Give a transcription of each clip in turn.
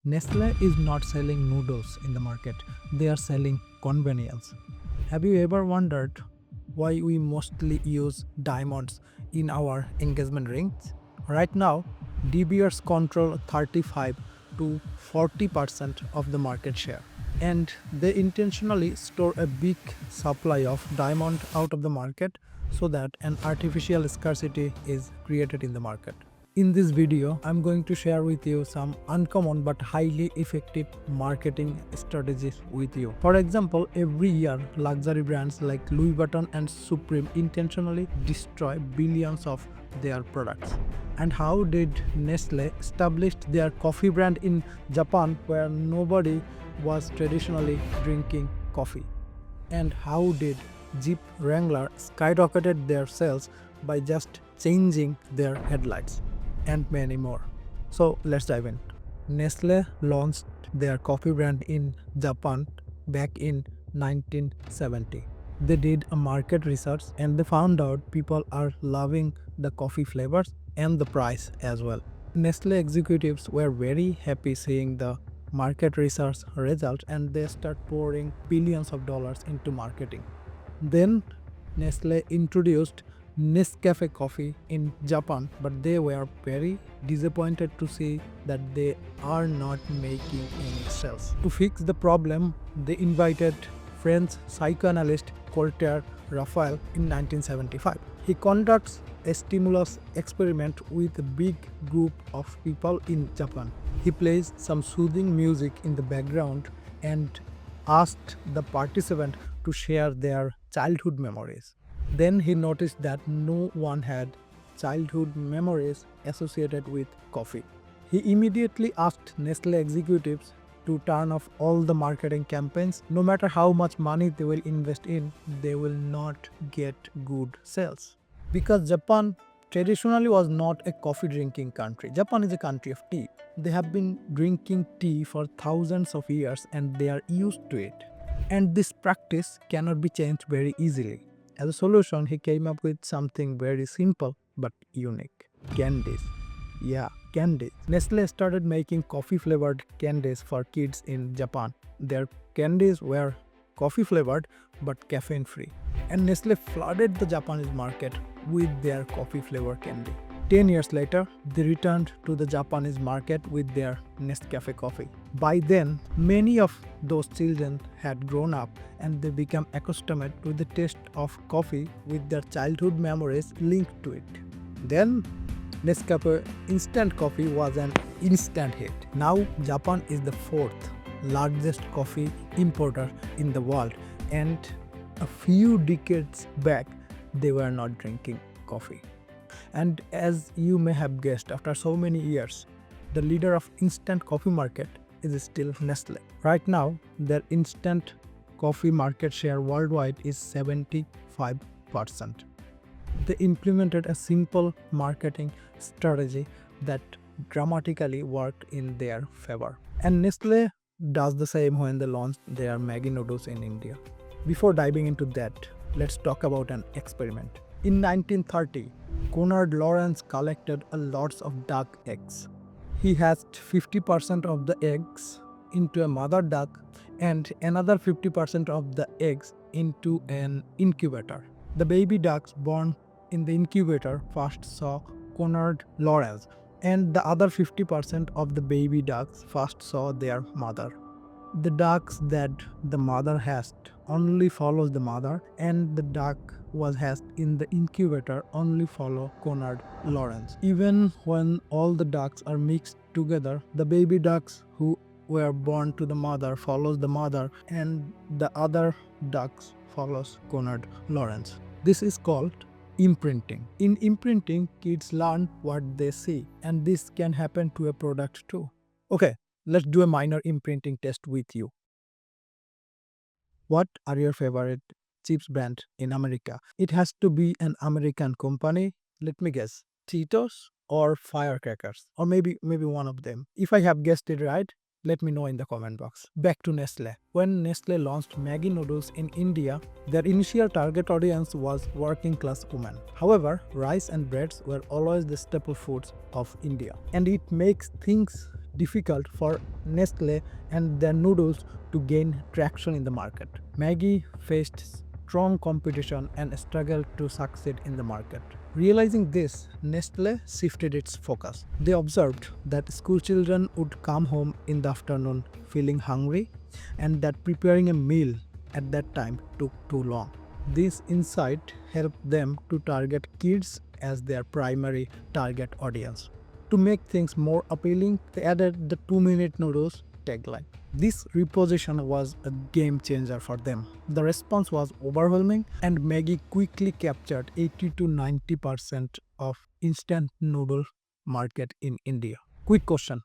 Nestle is not selling noodles in the market, they are selling convenience. Have you ever wondered why we mostly use diamonds in our engagement rings? Right now, De Beers control 35 to 40% of the market share. And they intentionally store a big supply of diamond out of the market so that an artificial scarcity is created in the market. In this video, I'm going to share with you some uncommon but highly effective marketing strategies with you. For example, every year, luxury brands like Louis Vuitton and Supreme intentionally destroy billions of their products. And how did Nestle establish their coffee brand in Japan where nobody was traditionally drinking coffee? And how did Jeep Wrangler skyrocketed their sales by just changing their headlights? And many more. So let's dive in. Nestle launched their coffee brand in Japan back in 1970. They did a market research and they found out people are loving the coffee flavors and the price as well. Nestle executives were very happy seeing the market research result and they start pouring billions of dollars into marketing. Then Nestle introduced Nescafe coffee in Japan, but they were very disappointed to see that they are not making any sales. To fix the problem, they invited French psychoanalyst Colter Raphael in 1975. He conducts a stimulus experiment with a big group of people in Japan. He plays some soothing music in the background and asked the participant to share their childhood memories. Then he noticed that no one had childhood memories associated with coffee. He immediately asked Nestle executives to turn off all the marketing campaigns. No matter how much money they will invest in, they will not get good sales. Because Japan traditionally was not a coffee drinking country. Japan is a country of tea. They have been drinking tea for thousands of years and they are used to it. And this practice cannot be changed very easily. As a solution, he came up with something very simple but unique. Candies. Yeah, candies. Nestle started making coffee flavored candies for kids in Japan. Their candies were coffee flavored but caffeine free. And Nestle flooded the Japanese market with their coffee flavored candy. 10 years later, they returned to the Japanese market with their Nescafe coffee. By then, many of those children had grown up and they became accustomed to the taste of coffee with their childhood memories linked to it. Then, Nescafe instant coffee was an instant hit. Now, Japan is the fourth largest coffee importer in the world, and a few decades back, they were not drinking coffee. And as you may have guessed, after so many years, the leader of instant coffee market is still Nestle. Right now, their instant coffee market share worldwide is 75%. They implemented a simple marketing strategy that dramatically worked in their favor. And Nestle does the same when they launched their Maggi noodles in India. Before diving into that, let's talk about an experiment. In 1930, Conrad Lorenz collected a lots of duck eggs. He hatched 50% of the eggs into a mother duck and another 50% of the eggs into an incubator. The baby ducks born in the incubator first saw Conrad Lorenz, and the other 50% of the baby ducks first saw their mother. The ducks that the mother hatched only follows the mother, and the duck was hatched in the incubator only follow Conrad Lorenz. Even when all the ducks are mixed together, the baby ducks who were born to the mother follows the mother and the other ducks follows Conrad Lorenz. This is called imprinting. In imprinting, kids learn what they see, and this can happen to a product too. Okay, let's do a minor imprinting test with you. What are your favorite chips brand in America? It has to be an American company. Let me guess. Cheetos or Firecrackers, or maybe one of them. If I have guessed it right, let me know in the comment box. Back to Nestle. When Nestle launched Maggi noodles in India, their initial target audience was working class women. However, rice and breads were always the staple foods of India. And it makes things difficult for Nestlé and their noodles to gain traction in the market. Maggi faced strong competition and struggled to succeed in the market. Realizing this, Nestle shifted its focus. They observed that school children would come home in the afternoon feeling hungry and that preparing a meal at that time took too long. This insight helped them to target kids as their primary target audience. To make things more appealing, they added the 2-minute noodles tagline. This reposition was a game changer for them. The response was overwhelming, and Maggi quickly captured 80 to 90% of instant noodle market in India. Quick question: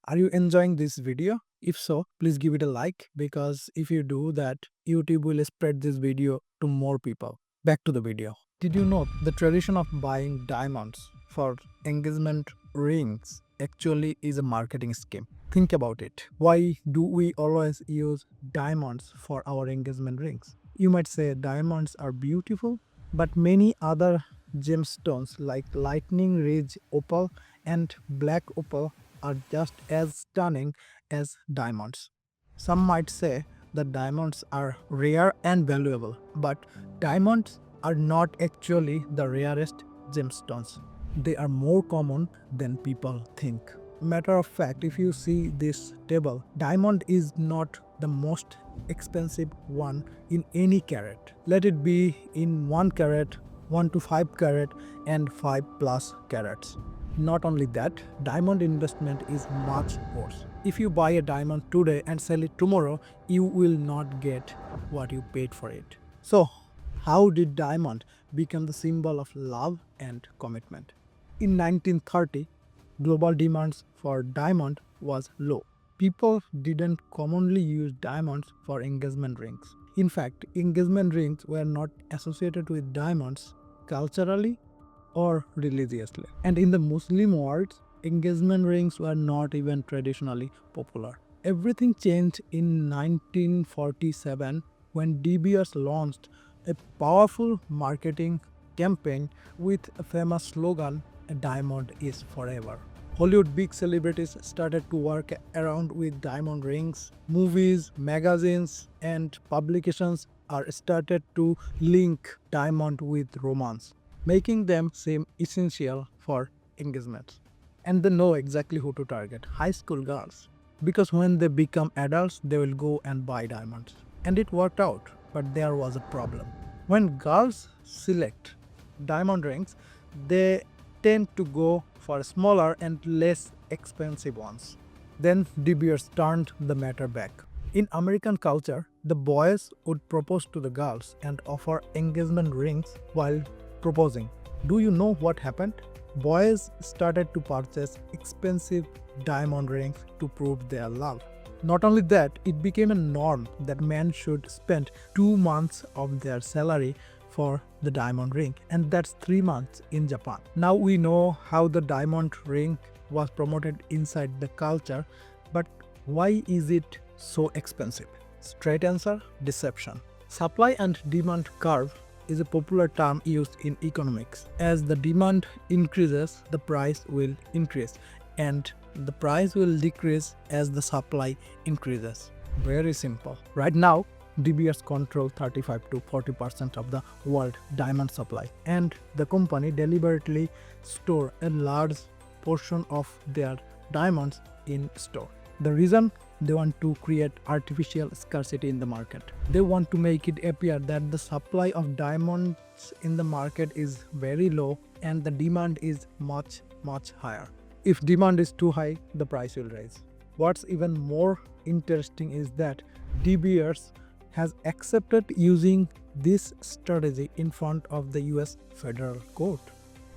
are you enjoying this video? If so, please give it a like, because if you do that, YouTube will spread this video to more people. Back to the video. Did you know the tradition of buying diamonds for engagement rings actually is a marketing scheme? Think about it. Why do we always use diamonds for our engagement rings? You might say diamonds are beautiful, but many other gemstones like lightning ridge opal and black opal are just as stunning as diamonds. Some might say that diamonds are rare and valuable, but diamonds are not actually the rarest gemstones. They are more common than people think. Matter of fact, if you see this table, diamond is not the most expensive one in any carat. Let it be in 1 carat, 1 to 5 carat, and 5 plus carats. Not only that, diamond investment is much worse. If you buy a diamond today and sell it tomorrow, you will not get what you paid for it. So, how did diamond become the symbol of love and commitment? In 1930, global demands for diamond was low. People didn't commonly use diamonds for engagement rings. In fact, engagement rings were not associated with diamonds culturally or religiously. And in the Muslim world, engagement rings were not even traditionally popular. Everything changed in 1947 when De Beers launched a powerful marketing campaign with a famous slogan, "A diamond is forever." Hollywood big celebrities started to work around with diamond rings. Movies, magazines, and publications are started to link diamond with romance, making them seem essential for engagements. And they know exactly who to target: high school girls. Because when they become adults, they will go and buy diamonds. And it worked out, but there was a problem. When girls select diamond rings, they tend to go for smaller and less expensive ones. Then De Beers turned the matter back. In American culture, the boys would propose to the girls and offer engagement rings while proposing. Do you know what happened? Boys started to purchase expensive diamond rings to prove their love. Not only that, it became a norm that men should spend 2 months of their salary for the diamond ring, and that's 3 months in Japan. Now we know how the diamond ring was promoted inside the culture, but why is it so expensive? Straight answer: deception. Supply and demand curve is a popular term used in economics. As the demand increases, the price will increase, and the price will decrease as the supply increases. Very simple. Right now, De Beers control 35 to 40% of the world diamond supply, and the company deliberately store a large portion of their diamonds in store. The reason: they want to create artificial scarcity in the market. They want to make it appear that the supply of diamonds in the market is very low and the demand is much higher. If demand is too high, the price will rise. What's even more interesting is that De Beers has accepted using this strategy in front of the US federal court.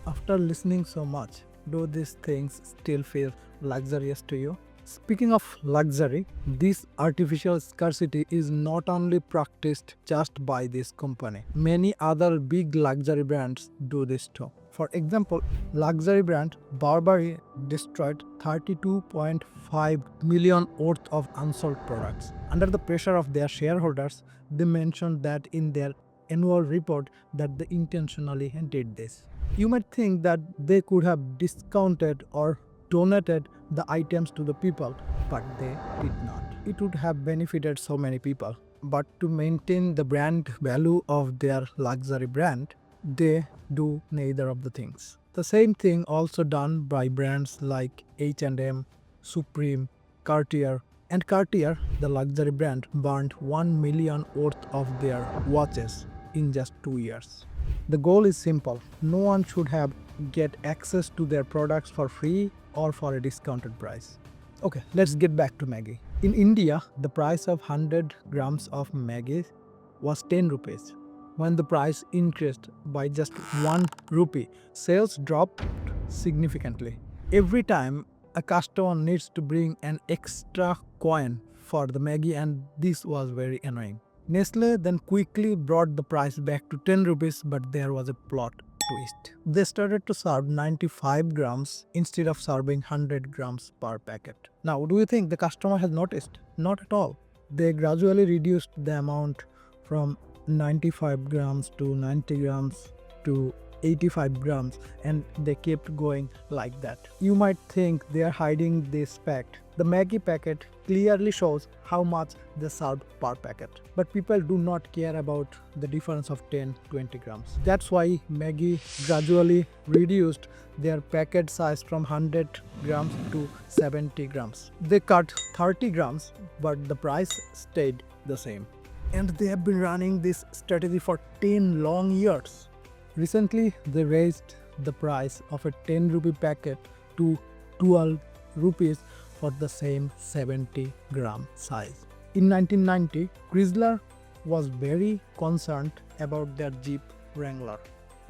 After listening so much, do these things still feel luxurious to you? Speaking of luxury, this artificial scarcity is not only practiced just by this company. Many other big luxury brands do this too. For example, luxury brand Burberry destroyed 32.5 million worth of unsold products. Under the pressure of their shareholders, they mentioned that in their annual report that they intentionally did this. You might think that they could have discounted or donated the items to the people, but they did not. It would have benefited so many people. But to maintain the brand value of their luxury brand, they do neither of the things. The same thing also done by brands like H&M, Supreme, Cartier. And Cartier, the luxury brand, burned 1 million worth of their watches in just 2 years. The goal is simple. No one should have get access to their products for free or for a discounted price. Okay, let's get back to Maggi. In India, the price of 100 grams of Maggi was 10 rupees. When the price increased by just 1 rupee, sales dropped significantly. Every time a customer needs to bring an extra coin for the Maggi, and this was very annoying. Nestlé then quickly brought the price back to 10 rupees, but there was a plot twist. They started to serve 95 grams instead of serving 100 grams per packet. Now, do you think the customer has noticed? Not at all. They gradually reduced the amount from 95 grams to 90 grams to 85 grams, and they kept going like that. You might think they are hiding this fact. The Maggi packet clearly shows how much they served per packet. But people do not care about the difference of 10-20 grams. That's why Maggi gradually reduced their packet size from 100 grams to 70 grams. They cut 30 grams, but the price stayed the same. And they have been running this strategy for 10 long years. Recently, they raised the price of a 10 rupee packet to 12 rupees for the same 70 gram size. In 1990, Chrysler was very concerned about their Jeep Wrangler.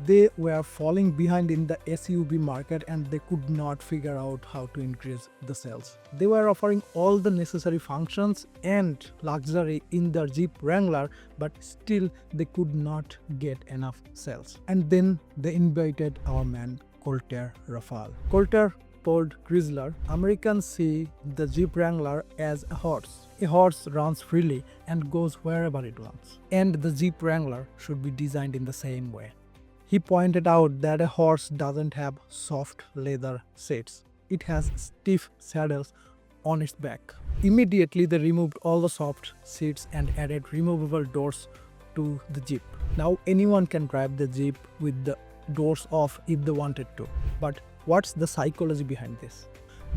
They were falling behind in the SUV market and they could not figure out how to increase the sales. They were offering all the necessary functions and luxury in their Jeep Wrangler, but still they could not get enough sales. And then they invited our man Colter Rafal. Colter told Chrysler, Americans see the Jeep Wrangler as a horse. A horse runs freely and goes wherever it wants. And the Jeep Wrangler should be designed in the same way. He pointed out that a horse doesn't have soft leather seats. It has stiff saddles on its back. Immediately they removed all the soft seats and added removable doors to the Jeep. Now anyone can drive the Jeep with the doors off if they wanted to. But what's the psychology behind this?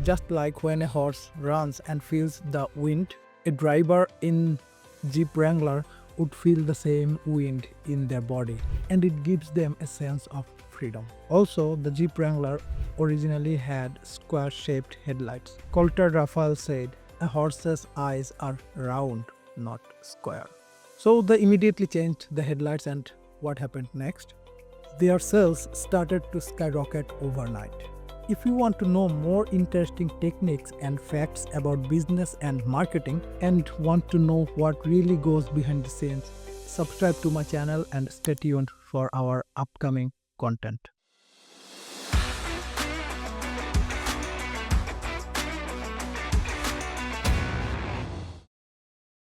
Just like when a horse runs and feels the wind, a driver in Jeep Wrangler would feel the same wind in their body, and it gives them a sense of freedom. Also, the Jeep Wrangler originally had square-shaped headlights. Colter Rafal said, a horse's eyes are round, not square. So they immediately changed the headlights, and what happened next? Their sales started to skyrocket overnight. If you want to know more interesting techniques and facts about business and marketing and want to know what really goes behind the scenes, subscribe to my channel and stay tuned for our upcoming content.